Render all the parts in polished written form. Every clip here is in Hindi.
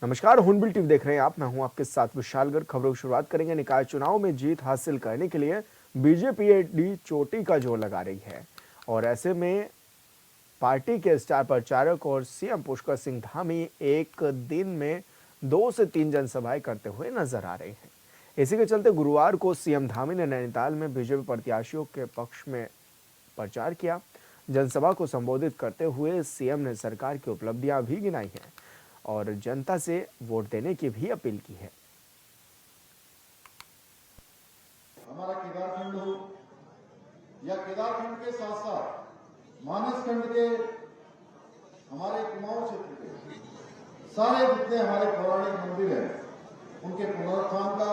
नमस्कार, हुनबिल टीवी देख रहे हैं आप। मैं हूं आपके साथ विशालगढ़। खबरों की शुरुआत करेंगे। निकाय चुनाव में जीत हासिल करने के लिए बीजेपी एडी चोटी का जोर लगा रही है और ऐसे में पार्टी के स्टार प्रचारक और सीएम पुष्कर सिंह धामी एक दिन में 2 से 3 जनसभाएं करते हुए नजर आ रहे हैं। इसी के चलते गुरुवार को सीएम धामी ने नैनीताल में बीजेपी प्रत्याशियों के पक्ष में प्रचार किया। जनसभा को संबोधित करते हुए सीएम ने सरकार की उपलब्धियां भी गिनाई हैं और जनता से वोट देने की भी अपील की है। हमारा केदारखंड हो या केदारखंड के साथ साथ मानसखंड के हमारे कुमाऊं क्षेत्र के सारे जितने हमारे पौराणिक मंदिर हैं, उनके पुनरुत्थान का,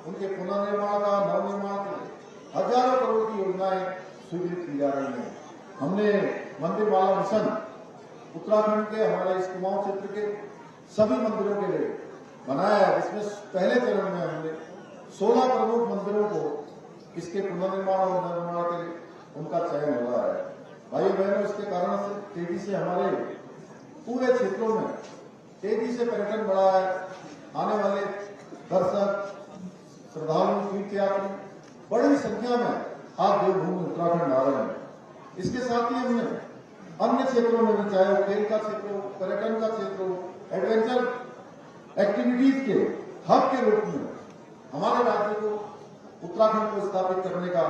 उनके पुनर्निर्माण का, नवनिर्माण के लिए हजारों करोड़ की योजनाएं स्वीकृत की जा रही हैं। हमने मंदिर माला मिशन उत्तराखंड के हमारे इस कुमाऊं क्षेत्र के सभी मंदिरों के लिए बनाया है, जिसमें पहले चरण में हमने 16 प्रमुख मंदिरों को इसके पुनर्निर्माण और नवनिर्माण के लिए उनका चयन हुआ है। भाई बहनों, इसके कारण से तेजी से हमारे पूरे क्षेत्रों में तेजी से पर्यटन बढ़ा है। आने वाले दर्शक, श्रद्धालु, तीर्थयात्री बड़ी संख्या में आज देवभूमि उत्तराखंड आ रहे हैं। इसके साथ ही हमने अन्य क्षेत्रों में भी, चाहे वो खेल का क्षेत्र हो, पर्यटन का क्षेत्र हो, एडवेंचर एक्टिविटीज के हब के रूप में हमारे राज्य को, उत्तराखंड को स्थापित करने का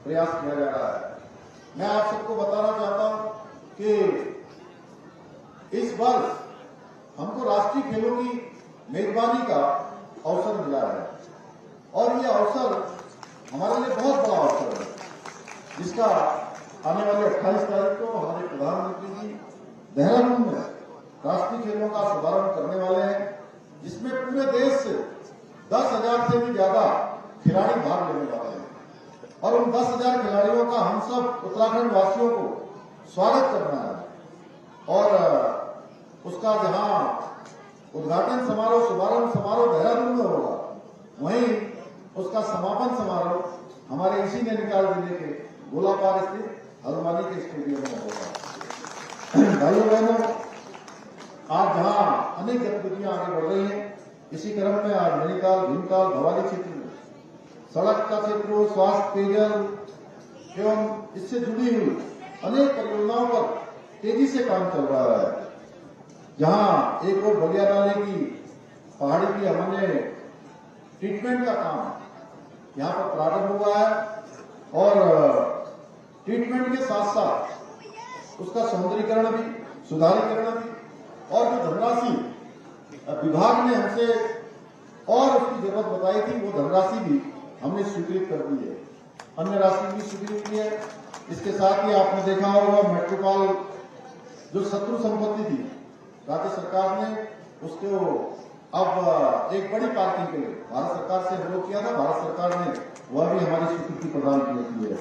प्रयास किया जा रहा है। मैं आप सबको बताना चाहता हूं कि इस वर्ष हमको राष्ट्रीय खेलों की मेजबानी का अवसर मिला है और ये अवसर हमारे लिए बहुत बड़ा अवसर है, जिसका आने वाले 28 तारीख को हमारे प्रधानमंत्री जी देहरादून में राष्ट्रीय खेलों का शुभारंभ करने वाले हैं, जिसमें पूरे देश से 10,000 से भी ज्यादा खिलाड़ी भाग लेने वाले हैं और उन 10,000 खिलाड़ियों का हम सब उत्तराखंड वासियों को स्वागत करना है और उसका जहां उद्घाटन समारोह, शुभारंभ समारोह देहरादून में होगा, वहीं उसका समापन समारोह हमारे इसी नैनीताल जिले के गोलापार स्थित हल्द्वानी के स्टेडियम में होगा। भाइयों बहनों, आज जहां अनेक गतिविधियां आगे बढ़ रही हैं, इसी क्रम में आज नैनीताल, भीमताल, भवाली क्षेत्र में सड़क का क्षेत्र हो, स्वास्थ्य, पेयजल एवं इससे जुड़ी हुई अनेक परियोजनाओं पर तेजी से काम चल रहा है। जहां एक और बलिया नाले की पहाड़ी की हमने ट्रीटमेंट का काम यहां पर प्रारंभ हुआ है और ट्रीटमेंट के साथ साथ उसका सौंदर्यीकरण भी, सुधारीकरण भी, और जो धनराशि विभाग ने हमसे और उसकी जरूरत बताई थी, वो धनराशि भी हमने स्वीकृत कर दी है। अन्य राशि भी स्वीकृत की है। इसके साथ ही आपने देखा होगा मेट्रोपॉल जो शत्रु संपत्ति थी, राज्य सरकार ने उसको अब एक बड़ी पार्किंग के लिए भारत सरकार से अनुरोध किया था। भारत सरकार ने वह भी हमारी स्वीकृति प्रदान की है।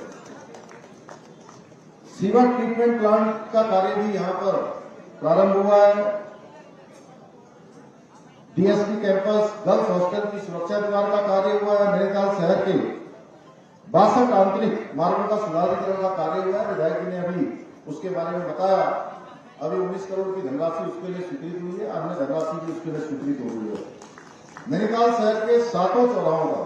सीवर ट्रीटमेंट प्लांट का कार्य भी यहां पर प्रारंभ हुआ है। डीएसपी कैंपस, गर्ल्स हॉस्टल की सुरक्षा द्वार का कार्य हुआ है। नैनीताल शहर के 62 आंतरिक मार्गों का सुधारीकरण का कार्य हुआ है। विधायक जी ने अभी उसके बारे में बताया। अभी 19 करोड़ की धनराशि उसके लिए स्वीकृत हुई है, अन्य धनराशि भी उसके लिए स्वीकृत हो गई है। नैनीताल शहर के 7 चौराहों का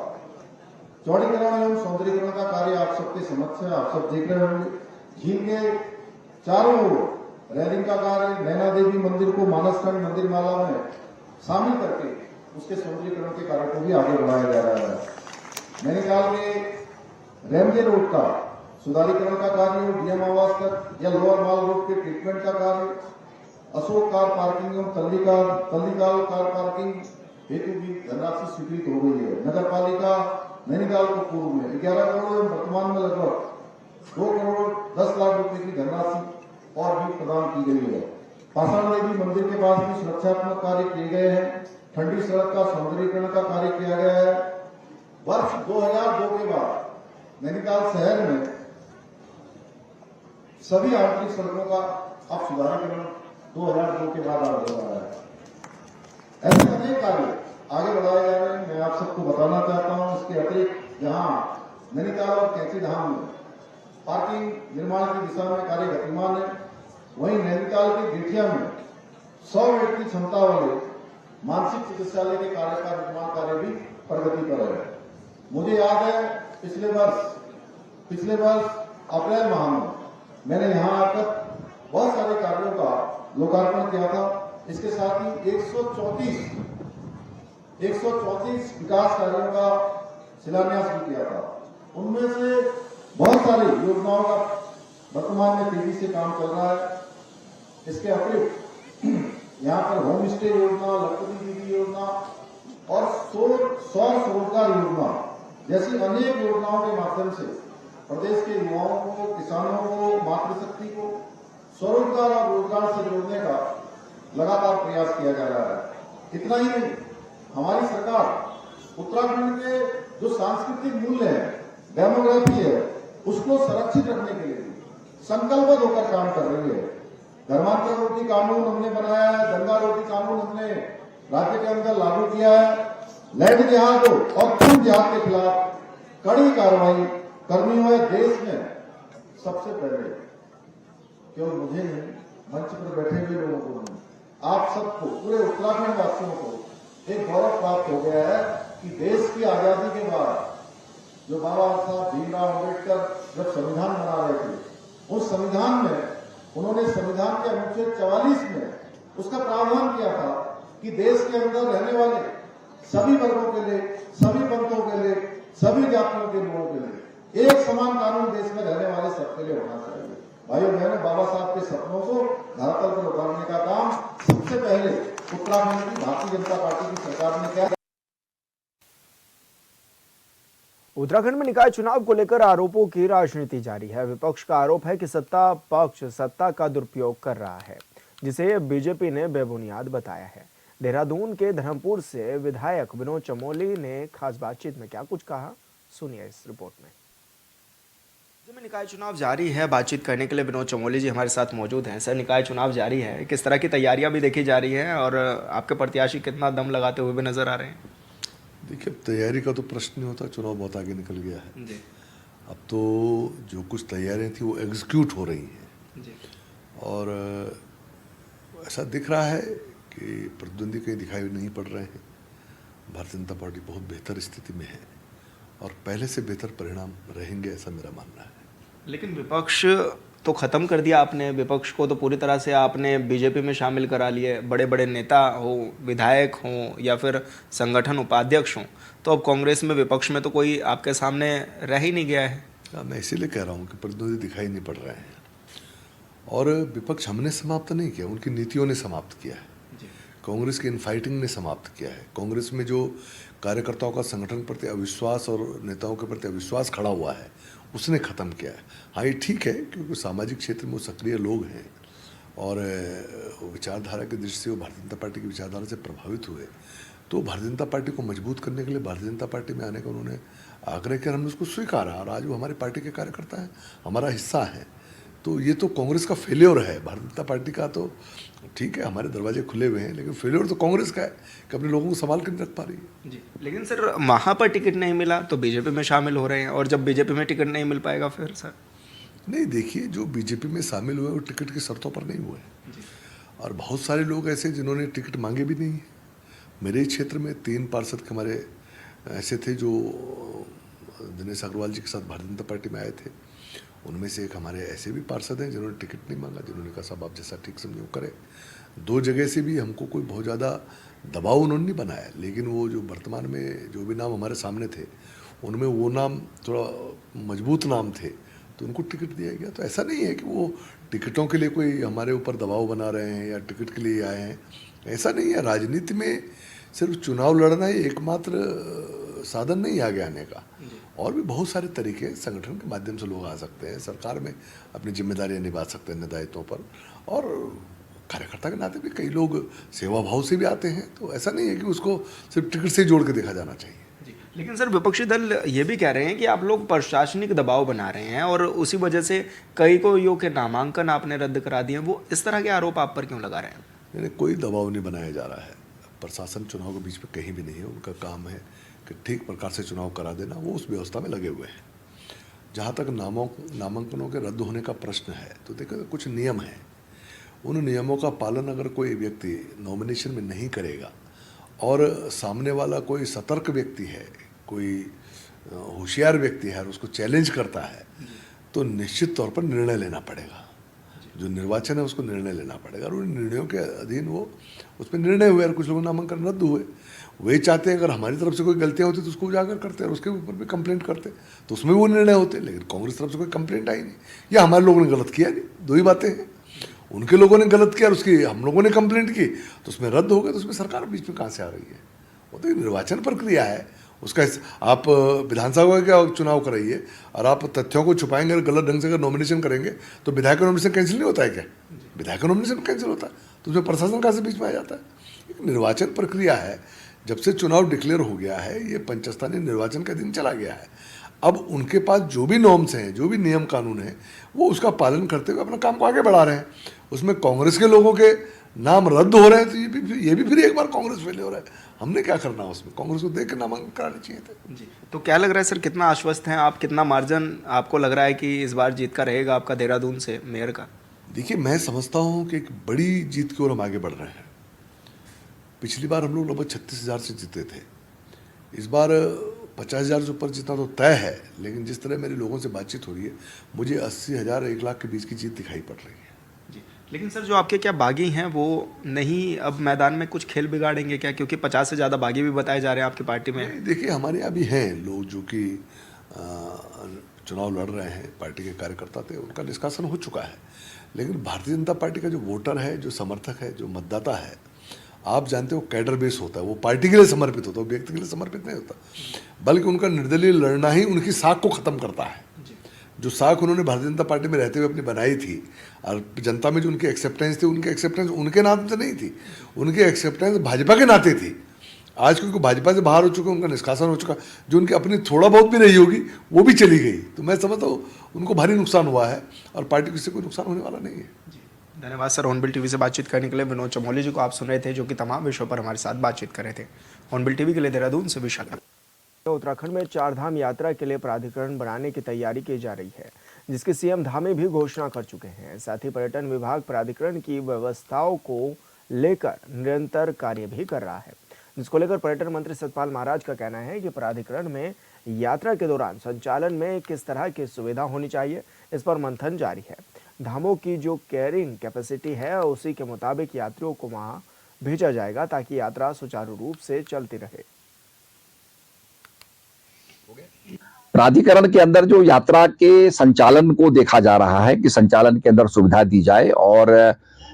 चौड़ीकरण एवं सौंदर्यीकरण का कार्य आप सबके समक्ष है, आप सब देख रहे होंगे। झील के चारों ओर रेलिंग का कार्य, नैना देवी मंदिर को मानसखंड मंदिर माला में शामिल करके उसके सौंदर्यीकरण के कार्य को भी आगे बढ़ाया जा रहा है। नैनीताल के रेमजे रोड का सुधारीकरण का कार्य हो, डीएम आवास तक या लोअर माल रोड के ट्रीटमेंट का कार्य, अशोक कार पार्किंग एवं तल्लीकाल कार पार्किंग हेतु भी धनराशि स्वीकृत हो गई है। नगर पालिका नैनीताल को पूर्व में 11 करोड़ एवं वर्तमान में लगभग 2 करोड़ 10 लाख रुपए की धनराशि और भी प्रदान की गई है। पाषाण देवी मंदिर के पास भी सुरक्षात्मक कार्य किए गए हैं। ठंडी सड़क का सौंदर्यीकरण का कार्य किया गया है। वर्ष 2002 के बाद नैनीताल शहर में सभी आंतरिक सड़कों का अब सुधारीकरण 2002 के बाद आगे हो रहा है। ऐसे अनेक कार्य आगे बढ़ाए जा रहे हैं। मैं आप सबको बताना चाहता हूं, इसके अतिरिक्त जहां नैनीताल और कैंची धाम में पार्किंग निर्माण की दिशा में कार्य गतिमान है, वहीं नैनीताल के गेठिया में 100 बेड की क्षमता वाले मानसिक चिकित्सालय के कार्य का निर्माण कार्य भी प्रगति पर है। मुझे याद है पिछले वर्ष अप्रैल माह में मैंने यहाँ आकर बहुत सारे कार्यों का लोकार्पण किया था। इसके साथ ही 134 विकास कार्यों का शिलान्यास भी किया था। उनमें से बहुत सारी योजनाओं का वर्तमान में तेजी से काम चल रहा है। इसके अतिरिक्त यहाँ पर होम स्टे योजना, लखपति दीदी योजना और सौर स्वरोजगार योजना जैसी अनेक योजनाओं के माध्यम से प्रदेश के युवाओं को, किसानों को, मातृशक्ति को स्वरोजगार और रोजगार से जोड़ने का लगातार प्रयास किया जा रहा है। इतना ही नहीं, हमारी सरकार उत्तराखंड के जो सांस्कृतिक मूल्य है, डेमोग्राफी है, उसको संरक्षित रखने के लिए संकल्पबद्ध होकर काम कर रही है। धर्मांतर रोधी कानून हमने बनाया है, दंगा रोधी कानून हमने राज्य के अंदर लागू किया है। लैंड जिहाद और खून जिहाद के खिलाफ कड़ी कार्रवाई करनी हुए देश में सबसे पहले केवल मुझे नहीं, मंच पर बैठे हुए लोगों को नहीं, आप सबको, पूरे उत्तराखंड वासियों को एक गौरव प्राप्त हो गया है कि देश की आजादी के बाद जो बाबा साहब भीमराव अम्बेडकर जब संविधान बना रहे थे, उस संविधान में उन्होंने संविधान के अनुच्छेद 44 में उसका प्रावधान किया था कि देश के अंदर रहने वाले सभी वर्गों के लिए, सभी पंथों के लिए, सभी जातियों के लोगों के लिए एक समान कानून देश में रहने वाले सबके लिए होना चाहिए। भाइयों बहनों, बाबा साहब के सपनों को धरातल पर उतारने का काम सबसे पहले उत्तराखंड की भारतीय जनता पार्टी की सरकार ने किया। उत्तराखंड में निकाय चुनाव को लेकर आरोपों की राजनीति जारी है। विपक्ष का आरोप है कि सत्ता पक्ष सत्ता का दुरुपयोग कर रहा है, जिसे बीजेपी ने बेबुनियाद बताया है। देहरादून के धर्मपुर से विधायक विनोद चमोली ने खास बातचीत में क्या कुछ कहा, सुनिए इस रिपोर्ट में। राज्य में निकाय चुनाव जारी है। बातचीत करने के लिए विनोद चमोली जी हमारे साथ मौजूद हैं। सर, निकाय चुनाव जारी है, किस तरह की तैयारियां भी देखी जा रही है और आपके प्रत्याशी कितना दम लगाते हुए भी नजर आ रहे हैं? देखिए, तैयारी का तो प्रश्न नहीं होता, चुनाव बहुत आगे निकल गया है जी। अब तो जो कुछ तैयारियां थी वो एग्जीक्यूट हो रही हैं जी। और ऐसा दिख रहा है कि प्रतिद्वंदी कहीं दिखाई नहीं पड़ रहे हैं। भारतीय जनता पार्टी बहुत बेहतर स्थिति में है और पहले से बेहतर परिणाम रहेंगे, ऐसा मेरा मानना है। लेकिन विपक्ष तो खत्म कर दिया आपने, विपक्ष को तो पूरी तरह से आपने बीजेपी में शामिल करा लिए। बड़े बड़े नेता हो, विधायक हों या फिर संगठन उपाध्यक्ष हों, तो अब कांग्रेस में विपक्ष में तो कोई आपके सामने रह ही नहीं गया है। मैं इसीलिए कह रहा हूँ कि प्रतिद्वंदी दिखाई नहीं पड़ रहे हैं और विपक्ष हमने समाप्त नहीं किया, उनकी नीतियों ने समाप्त किया है। कांग्रेस की इनफाइटिंग ने समाप्त किया है। कांग्रेस में जो कार्यकर्ताओं का संगठन के प्रति अविश्वास और नेताओं के प्रति अविश्वास खड़ा हुआ है, उसने ख़त्म किया है। हाँ, ये ठीक है क्योंकि सामाजिक क्षेत्र में वो सक्रिय लोग हैं और विचारधारा की दृष्टि से वो भारतीय जनता पार्टी की विचारधारा से प्रभावित हुए, तो भारतीय जनता पार्टी को मजबूत करने के लिए भारतीय जनता पार्टी में आने का उन्होंने आग्रह किया। हमने उसको स्वीकारा और आज वो हमारी पार्टी के कार्यकर्ता हैं, हमारा हिस्सा है। तो ये तो कांग्रेस का फेल्योर है। भारतीय जनता पार्टी का तो ठीक है, हमारे दरवाजे खुले हुए हैं, लेकिन फेल्योर तो कांग्रेस का है कि अपने लोगों को संभाल कर नहीं रख पा रही है। जी। लेकिन सर, वहाँ पर टिकट नहीं मिला तो बीजेपी में शामिल हो रहे हैं, और जब बीजेपी में टिकट नहीं मिल पाएगा फिर सर? नहीं, देखिए, जो बीजेपी में शामिल हुए वो टिकट की शर्तों पर नहीं हुए और बहुत सारे लोग ऐसे जिन्होंने टिकट मांगे भी नहीं है। मेरे क्षेत्र में 3 पार्षद हमारे ऐसे थे जो दिनेश अग्रवाल जी के साथ भारतीय जनता पार्टी में आए थे। उनमें से एक हमारे ऐसे भी पार्षद हैं जिन्होंने टिकट नहीं मांगा, जिन्होंने कहा साहब आप जैसा ठीक समझो करें। 2 जगह से भी हमको कोई बहुत ज़्यादा दबाव उन्होंने नहीं बनाया, लेकिन वो जो वर्तमान में जो भी नाम हमारे सामने थे उनमें वो नाम थोड़ा मजबूत नाम थे, तो उनको टिकट दिया गया। तो ऐसा नहीं है कि वो टिकटों के लिए कोई हमारे ऊपर दबाव बना रहे हैं या टिकट के लिए आए हैं, ऐसा नहीं है। राजनीति में सिर्फ चुनाव लड़ना ही एकमात्र साधन नहीं आगे आने का, और भी बहुत सारे तरीके संगठन के माध्यम से लोग आ सकते हैं, सरकार में अपनी जिम्मेदारियां निभा सकते हैं दायित्वों पर, और कार्यकर्ता के नाते भी कई लोग सेवा भाव से भी आते हैं। तो ऐसा नहीं है कि उसको सिर्फ टिकट से जोड़ के देखा जाना चाहिए। लेकिन सर, विपक्षी दल ये भी कह रहे हैं कि आप लोग प्रशासनिक दबाव बना रहे हैं और उसी वजह से कई को के नामांकन आपने रद्द करा दिए। वो इस तरह के आरोप आप पर क्यों लगा रहे हैं? यानी कोई दबाव नहीं बनाया जा रहा है। प्रशासन चुनाव के बीच में कहीं भी नहीं है। उनका काम है कि ठीक प्रकार से चुनाव करा देना, वो उस व्यवस्था में लगे हुए हैं। जहाँ तक नामांकनों के रद्द होने का प्रश्न है, तो देखो कुछ नियम हैं, उन नियमों का पालन अगर कोई व्यक्ति नॉमिनेशन में नहीं करेगा और सामने वाला कोई सतर्क व्यक्ति है, कोई होशियार व्यक्ति है और उसको चैलेंज करता है, तो निश्चित तौर पर निर्णय लेना पड़ेगा। जो निर्वाचन है उसको निर्णय लेना पड़ेगा और उन निर्णयों के अधीन वो उस पर निर्णय हुए और कुछ लोगों नामांकन रद्द हुए। वे चाहते हैं अगर हमारी तरफ से कोई गलतियां होती तो उसको उजागर करते और उसके ऊपर भी कंप्लेंट करते, तो उसमें वो निर्णय होते। लेकिन कांग्रेस तरफ से कोई कंप्लेंट आई नहीं, या हमारे लोगों ने गलत किया नहीं, दो ही बातें हैं। उनके लोगों ने गलत किया और उसकी हम लोगों ने कंप्लेंट की तो उसमें रद्द हो गया, तो उसमें सरकार बीच में कहाँ से आ रही है? वो तो निर्वाचन प्रक्रिया है उसका। आप विधानसभा का चुनाव कराइए और आप तथ्यों को छुपाएंगे और गलत ढंग से अगर नॉमिनेशन करेंगे तो विधायक का नॉमिनेशन कैंसिल नहीं होता है क्या? विधायक का नॉमिनेशन कैंसिल होता है, तो उसमें प्रशासन कहाँ से बीच में आ जाता है? एक निर्वाचन प्रक्रिया है। जब से चुनाव डिक्लेयर हो गया है, ये पंचस्थानीय निर्वाचन का दिन चला गया है, अब उनके पास जो भी नॉर्म्स हैं, जो भी नियम कानून हैं, वो उसका पालन करते हुए अपना काम को आगे बढ़ा रहे हैं। उसमें कांग्रेस के लोगों के नाम रद्द हो रहे हैं तो ये भी फिर एक बार कांग्रेस फेल हो रहा है। हमने क्या करना उसमें? कांग्रेस को देख के नामांकन कराने चाहिए थे। जी, तो क्या लग रहा है सर, कितना आश्वस्त हैं आप, कितना मार्जिन आपको लग रहा है कि इस बार जीत का रहेगा आपका देहरादून से मेयर का? देखिए, मैं समझता हूँ कि एक बड़ी जीत की ओर हम आगे बढ़ रहे हैं। पिछली बार हम लोग लगभग 36,000 से जीते थे, इस बार 50,000 से ऊपर जितना तो तय है, लेकिन जिस तरह मेरे लोगों से बातचीत हो रही है, मुझे 80,000 1 लाख के बीच की जीत दिखाई पड़ रही है। जी, लेकिन सर जो आपके क्या बागी हैं वो नहीं अब मैदान में कुछ खेल बिगाड़ेंगे क्या? क्योंकि 50 से ज़्यादा बागी भी बताए जा रहे हैं आपकी पार्टी में। देखिए, हमारे यहाँ भी हैं लोग जो कि चुनाव लड़ रहे हैं, पार्टी के कार्यकर्ता थे, उनका निष्कासन हो चुका है। लेकिन भारतीय जनता पार्टी का जो वोटर है, जो समर्थक है, जो मतदाता है, आप जानते हो कैडर बेस होता है, वो पार्टी के लिए समर्पित होता है, व्यक्ति के लिए समर्पित नहीं होता, बल्कि उनका निर्दलीय लड़ना ही उनकी साख को ख़त्म करता है। जो साख उन्होंने भारतीय जनता पार्टी में रहते हुए अपनी बनाई थी और जनता में जो उनकी एक्सेप्टेंस थी, उनकी एक्सेप्टेंस उनके नाम से नहीं थी, उनकी एक्सेप्टेंस भाजपा के नाते थी। आज क्योंकि भाजपा से बाहर हो चुके, उनका निष्कासन हो चुका, जो उनकी अपनी थोड़ा बहुत भी रही होगी वो भी चली गई, तो मैं समझता हूँ उनको भारी नुकसान हुआ है और पार्टी को इससे कोई नुकसान होने वाला नहीं है। धन्यवाद सर, हॉर्नबिल टीवी से बातचीत करने के लिए। विनोद चमोली जी को आप सुन रहे थे, जो कि तमाम विषयों पर हमारे साथ बातचीत कर रहे थे। हॉर्नबिल टीवी के लिए देहरादून से विशाल। उत्तराखंड में 4 धाम यात्रा के लिए प्राधिकरण बनाने की तैयारी की जा रही है, जिसकी सीएम धामी भी घोषणा कर चुके हैं। साथ ही पर्यटन विभाग प्राधिकरण की व्यवस्थाओं को लेकर निरंतर कार्य भी कर रहा है, जिसको लेकर पर्यटन मंत्री सतपाल महाराज का कहना है कि प्राधिकरण में यात्रा के दौरान संचालन में किस तरह की सुविधा होनी चाहिए, इस पर मंथन जारी है। धामों की जो कैरिंग कैपेसिटी है उसी के मुताबिक यात्रियों को वहां भेजा जाएगा, ताकि यात्रा सुचारू रूप से चलती रहे। प्राधिकरण के अंदर जो यात्रा के संचालन को देखा जा रहा है कि संचालन के अंदर सुविधा दी जाए और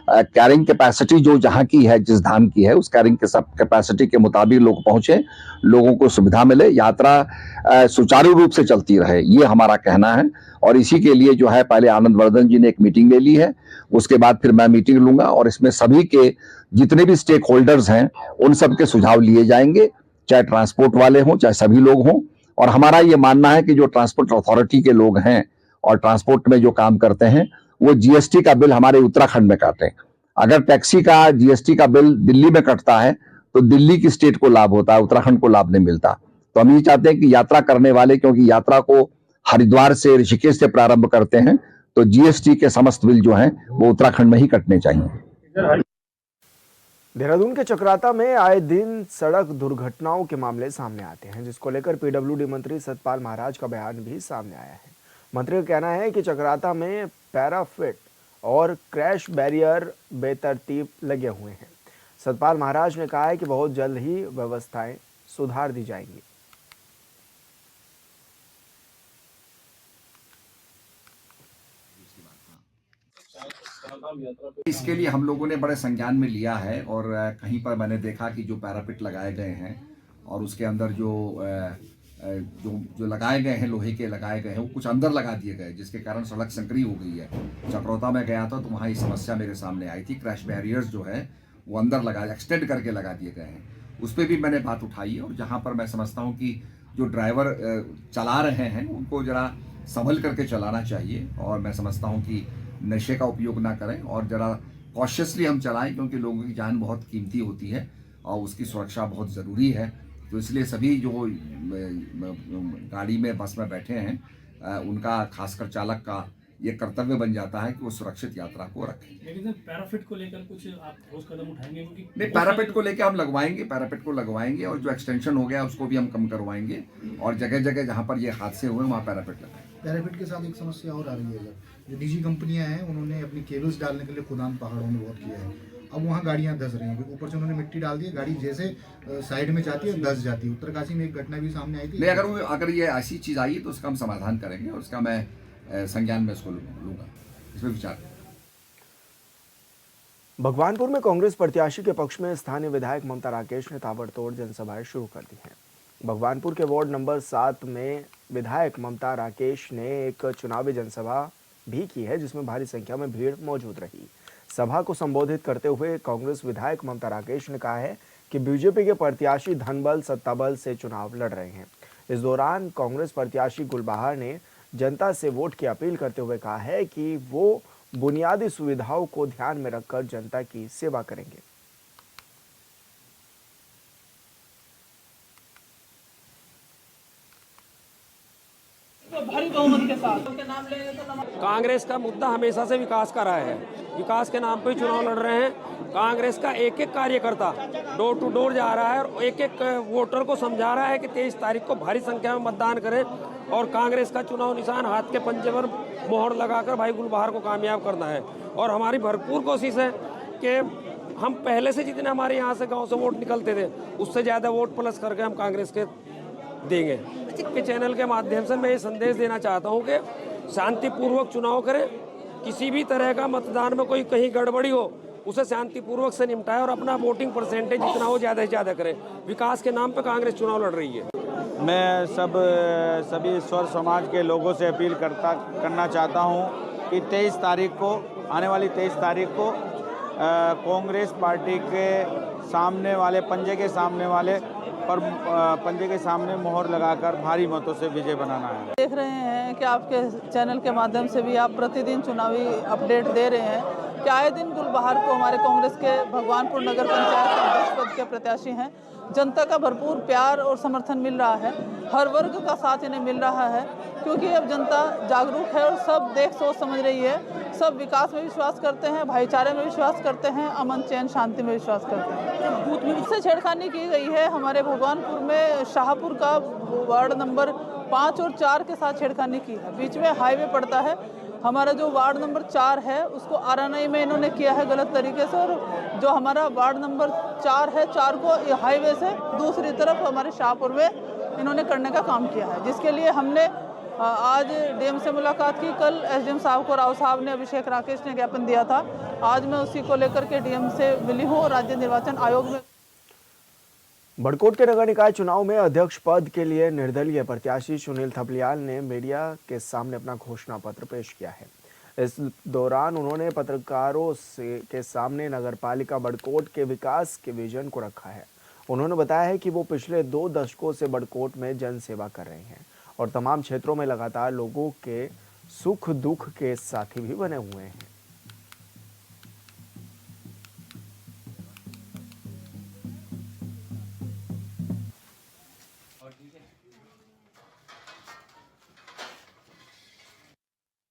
कैरिंग कैपेसिटी जो जहां की है, जिस धाम की है, उस कैरिंग के सब कैपेसिटी के मुताबिक लोग पहुंचे, लोगों को सुविधा मिले, यात्रा सुचारू रूप से चलती रहे, ये हमारा कहना है। और इसी के लिए जो है पहले आनंदवर्धन जी ने एक मीटिंग ले ली है, उसके बाद फिर मैं मीटिंग लूंगा और इसमें सभी के जितने भी स्टेक होल्डर्स हैं उन सबके सुझाव लिए जाएंगे, चाहे ट्रांसपोर्ट वाले हों, चाहे सभी लोग हों। और हमारा ये मानना है कि जो ट्रांसपोर्ट अथॉरिटी के लोग हैं और ट्रांसपोर्ट में जो काम करते हैं, वो जीएसटी का बिल हमारे उत्तराखंड में काटें। अगर टैक्सी का जीएसटी का बिल दिल्ली में कटता है तो दिल्ली की स्टेट को लाभ होता है, उत्तराखंड को लाभ नहीं मिलता। तो हम ये चाहते हैं कि यात्रा करने वाले, क्योंकि यात्रा को हरिद्वार से, ऋषिकेश से प्रारंभ करते हैं, तो जीएसटी के समस्त बिल जो हैं वो उत्तराखंड में ही कटने चाहिए। देहरादून के चक्राता में आए दिन सड़क दुर्घटनाओं के मामले सामने आते हैं, जिसको लेकर पीडब्ल्यूडी मंत्री सतपाल महाराज का बयान भी सामने आया है। मंत्री का कहना है कि चक्राता में पैराफिट और क्रैश बैरियर बेतरतीब लगे हुए हैं। सतपाल महाराज ने कहा है कि बहुत जल्द ही व्यवस्थाएं सुधार दी जाएंगी। इसके लिए हम लोगों ने बड़े संज्ञान में लिया है और कहीं पर मैंने देखा कि जो पैरापिट लगाए गए हैं और उसके अंदर जो लगाए गए हैं, लोहे के लगाए गए हैं, वो कुछ अंदर लगा दिए गए, जिसके कारण सड़क संकरी हो गई है। चक्रोता में गया था तो वहाँ ये समस्या मेरे सामने आई थी। क्रैश बैरियर्स जो है वो अंदर एक्सटेंड करके लगा दिए गए हैं, उस पर भी मैंने बात उठाई है। और जहाँ पर मैं समझता हूँ कि जो ड्राइवर चला रहे हैं उनको ज़रा संभल करके चलाना चाहिए, और मैं समझता हूँ कि नशे का उपयोग ना करें और ज़रा कॉशियसली हम चलाएं, क्योंकि लोगों की जान बहुत कीमती होती है और उसकी सुरक्षा बहुत ज़रूरी है। तो इसलिए सभी जो गाड़ी में, बस में बैठे हैं, उनका, खासकर चालक का ये कर्तव्य बन जाता है कि वो सुरक्षित यात्रा को रखें। लेकिन सर पैराफिट को लेकर कुछ आप ठोस कदम उठाएंगे क्योंकि नहीं, पैरापेट को लेके हम लगवाएंगे, पैरापेट को लगवाएंगे और जो एक्सटेंशन हो गया उसको भी हम कम करवाएंगे और जगह जगह जहाँ पर ये हादसे हुए वहाँ पैरापेट लगाएंगे। पैरापेट के साथ एक समस्या और आ रही है सर, जो निजी कंपनियां हैं उन्होंने अपनी केबल्स डालने के लिए खुदान पहाड़ों में बहुत किया है। अब वहाँ गाड़ियां धंस रही हैं, ऊपर से उन्होंने मिट्टी डाल दी है, गाड़ी जैसे साइड में जाती है धंस जाती है। उत्तरकाशी में एक घटना भी सामने आई थी। नहीं, अगर ये ऐसी चीज़ आई है तो उसका हम समाधान करेंगे और उसका मैं संज्ञान में इसको लूँगा, इसमें विचार करेंगे। भगवानपुर में कांग्रेस प्रत्याशी के पक्ष में स्थानीय विधायक ममता राकेश ने ताबड़तोड़ जनसभाएं शुरू कर दी हैं। भगवानपुर के वार्ड नंबर 7 में विधायक ममता राकेश ने एक चुनावी जनसभा भी की है, जिसमें भारी संख्या में भीड़ मौजूद रही। सभा को संबोधित करते हुए कांग्रेस विधायक ममता राकेश ने कहा है कि बीजेपी के प्रत्याशी धनबल सत्ताबल से चुनाव लड़ रहे हैं। इस दौरान कांग्रेस प्रत्याशी गुलबहार ने जनता से वोट की अपील करते हुए कहा है कि वो बुनियादी सुविधाओं को ध्यान में रखकर जनता की सेवा करेंगे। भारी बहुमत के साथ कांग्रेस का मुद्दा हमेशा से विकास का रहा है। विकास के नाम पे चुनाव लड़ रहे हैं। कांग्रेस का एक एक कार्यकर्ता डोर टू डोर जा रहा है और एक एक वोटर को समझा रहा है कि 23 तारीख को भारी संख्या में मतदान करें और कांग्रेस का चुनाव निशान हाथ के पंजे पर मोहर लगाकर भाई गुलबहार को कामयाब करना है। और हमारी भरपूर कोशिश है कि हम पहले से जितने हमारे यहाँ से गाँव से वोट निकलते थे उससे ज़्यादा वोट प्लस करके हम कांग्रेस के देंगे। के चैनल के माध्यम से मैं ये संदेश देना चाहता हूँ कि शांतिपूर्वक चुनाव करें। किसी भी तरह का मतदान में कोई कहीं गड़बड़ी हो उसे शांतिपूर्वक से निपटाए और अपना वोटिंग परसेंटेज जितना हो ज़्यादा से ज़्यादा करें। विकास के नाम पर कांग्रेस चुनाव लड़ रही है। मैं सभी स्वर समाज के लोगों से अपील करना चाहता हूँ कि 23 तारीख को आने वाली 23 तारीख को कांग्रेस पार्टी के सामने वाले पंजे के सामने मोहर लगाकर भारी मतों से विजय बनाना है। देख रहे हैं कि आपके चैनल के माध्यम से भी आप प्रतिदिन चुनावी अपडेट दे रहे हैं कि आए दिन गुलबहार को हमारे कांग्रेस के भगवानपुर नगर पंचायत अध्यक्ष पद के प्रत्याशी हैं। जनता का भरपूर प्यार और समर्थन मिल रहा है, हर वर्ग का साथ इन्हें मिल रहा है क्योंकि अब जनता जागरूक है और सब देख सोच समझ रही है। सब विकास में विश्वास करते हैं, भाईचारे में विश्वास करते हैं, अमन चैन शांति में विश्वास करते हैं। बूथ में इससे छेड़खानी की गई है। हमारे भगवानपुर में शाहपुर का वार्ड नंबर 5 और 4 के साथ छेड़खानी की है। बीच में हाईवे पड़ता है। हमारा जो वार्ड नंबर 4 है उसको आरएनआई में इन्होंने किया है गलत तरीके से, और जो हमारा वार्ड नंबर 4 है 4 को हाईवे से दूसरी तरफ हमारे शाहपुर में इन्होंने करने का काम किया है, जिसके लिए हमने आज डीएम से मुलाकात की। कल एसडीएम साहब को राव साहब ने अभिषेक राकेश ने ज्ञापन दिया था। आज मैं उसी को लेकर के डीएम से मिली हूँ। राज्य निर्वाचन आयोग में बड़कोट के नगर निकाय चुनाव में अध्यक्ष पद के लिए निर्दलीय प्रत्याशी सुनील थपलियाल ने मीडिया के सामने अपना घोषणा पत्र पेश किया है। इस दौरान उन्होंने पत्रकारों के सामने नगरपालिका बड़कोट के विकास के विजन को रखा है। उन्होंने बताया है कि वो पिछले 2 दशकों से बड़कोट में जन सेवा कर रहे हैं और तमाम क्षेत्रों में लगातार लोगों के सुख दुख के साथी भी बने हुए हैं।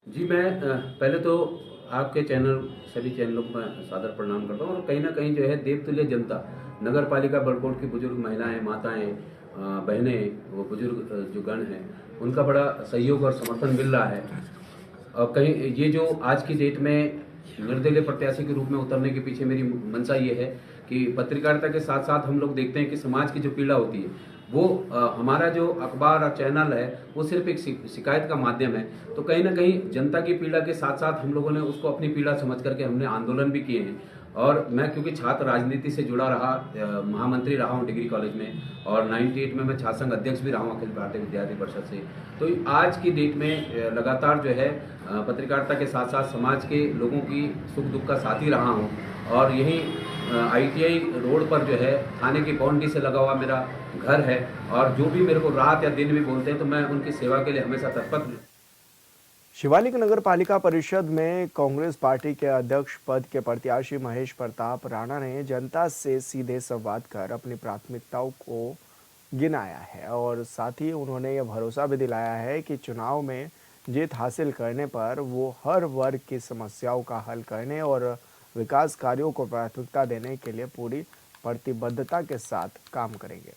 जी, मैं पहले तो आपके चैनल सभी चैनलों को मैं सादर प्रणाम करता हूँ और कहीं ना कहीं जो है देवतुल्य जनता नगर पालिका बड़कोट की बुजुर्ग महिलाएं, माताएं, बहनें, वो बुजुर्ग जो गण हैं उनका बड़ा सहयोग और समर्थन मिल रहा है। और कहीं ये जो आज की डेट में निर्दलीय प्रत्याशी के रूप में उतरने के पीछे मेरी मंशा ये है कि पत्रकारिता के साथ साथ हम लोग देखते हैं कि समाज की जो पीड़ा होती है वो हमारा जो अखबार और चैनल है वो सिर्फ एक शिकायत का माध्यम है। तो कहीं ना कहीं जनता की पीड़ा के साथ साथ हम लोगों ने उसको अपनी पीड़ा समझ करके हमने आंदोलन भी किए हैं। और मैं क्योंकि छात्र राजनीति से जुड़ा रहा, महामंत्री रहा हूँ डिग्री कॉलेज में और 98 में मैं छात्र संघ अध्यक्ष भी रहा हूँ अखिल भारतीय विद्यार्थी परिषद से। तो आज की डेट में लगातार जो है पत्रकारिता के साथ साथ समाज के लोगों की सुख दुख का साथी रहा हूँ। और यहीं ITI रोड पर जो है थाने की बाउंड्री से लगा हुआ मेरा घर है और जो भी मेरे को रात या दिन भी बोलते हैं तो मैं उनकी सेवा के लिए हमेशा तत्पर। शिवालिक नगर पालिका परिषद में कांग्रेस पार्टी के अध्यक्ष पद के प्रत्याशी महेश प्रताप राणा ने जनता से सीधे संवाद कर अपनी प्राथमिकताओं को गिनाया है और साथ ही उन्होंने यह भरोसा भी दिलाया है कि चुनाव में जीत हासिल करने पर वो हर वर्ग की समस्याओं का हल करने और विकास कार्यों को प्राथमिकता देने के लिए पूरी प्रतिबद्धता के साथ काम करेंगे।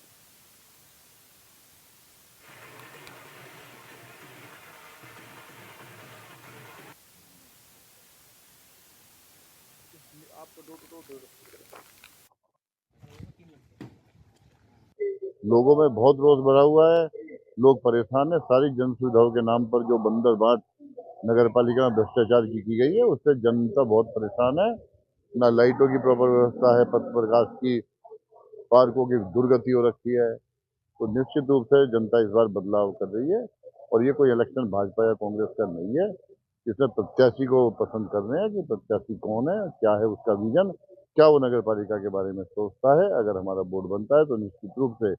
लोगों में बहुत रोष भरा हुआ है, लोग परेशान है। सारी जन सुविधाओं के नाम पर जो बंदर बाट नगर पालिका में भ्रष्टाचार की गई है, उससे जनता बहुत परेशान है। ना लाइटों की प्रॉपर व्यवस्था है, पथ प्रकाश की, पार्कों की दुर्गति हो रखी है। तो निश्चित रूप से जनता इस बार बदलाव कर रही है और ये कोई इलेक्शन भाजपा या कांग्रेस का नहीं है। इसमें प्रत्याशी को पसंद कर रहे हैं कि प्रत्याशी कौन है, क्या है उसका विजन, क्या वो नगर पालिका के बारे में सोचता है। अगर हमारा वोट बनता है तो निश्चित रूप से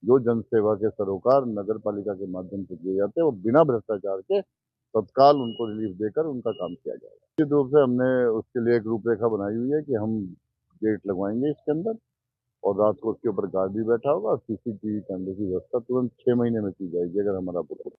जो जन सेवा के सरोकार नगर पालिका के माध्यम से किए जाते हैं वो बिना भ्रष्टाचार के तत्काल उनको रिलीफ देकर उनका काम किया जाएगा। निश्चित रूप से हमने उसके लिए एक रूपरेखा बनाई हुई है कि हम गेट लगवाएंगे इसके अंदर और रात को उसके ऊपर गार्ड भी बैठा होगा और सीसीटीवी कैमरे की व्यवस्था तुरंत 6 महीने में की जाएगी अगर हमारा वोट।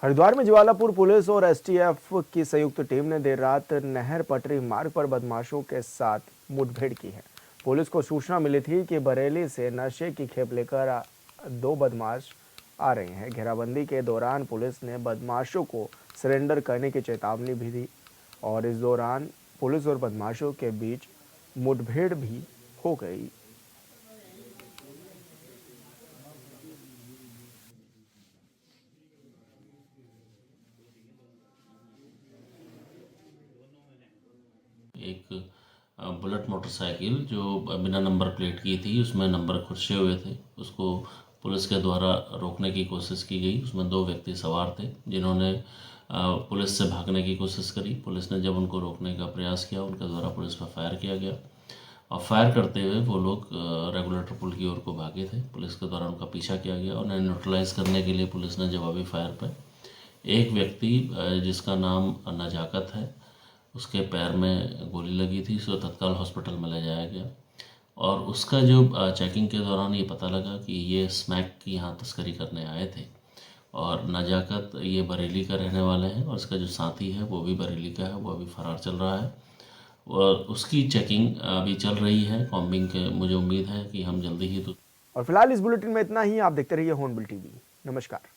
हरिद्वार में ज्वालापुर पुलिस और एसटीएफ की संयुक्त टीम ने देर रात नहर पटरी मार्ग पर बदमाशों के साथ मुठभेड़ की है। पुलिस को सूचना मिली थी कि बरेली से नशे की खेप लेकर 2 बदमाश आ रहे हैं। घेराबंदी के दौरान पुलिस ने बदमाशों को सरेंडर करने की चेतावनी भी दी और इस दौरान पुलिस और बदमाशों के बीच मुठभेड़ भी हो गई। एक बुलेट मोटरसाइकिल जो बिना नंबर प्लेट की थी, उसमें नंबर खुर्चे हुए थे, उसको पुलिस के द्वारा रोकने की कोशिश की गई। उसमें 2 व्यक्ति सवार थे जिन्होंने पुलिस से भागने की कोशिश करी। पुलिस ने जब उनको रोकने का प्रयास किया, उनके द्वारा पुलिस पर फायर किया गया और फायर करते हुए वो लोग रेगुलेटर पुल की ओर को भागे थे। पुलिस के द्वारा उनका पीछा किया गया और उन्हें न्यूट्रलाइज करने के लिए पुलिस ने जवाबी फायर पर एक व्यक्ति जिसका नाम नजाकत है, उसके पैर में गोली लगी थी, उसको तत्काल हॉस्पिटल में ले जाया गया और उसका जो चेकिंग के दौरान ये पता लगा कि ये स्मैक की यहाँ तस्करी करने आए थे और नजाकत ये बरेली का रहने वाले हैं और इसका जो साथी है वो भी बरेली का है, वो अभी फरार चल रहा है और उसकी चेकिंग अभी चल रही है कॉम्बिंग के। मुझे उम्मीद है कि हम जल्दी ही और फिलहाल इस बुलेटिन में इतना ही। आप देखते रहिए हॉर्नबिल टीवी। नमस्कार।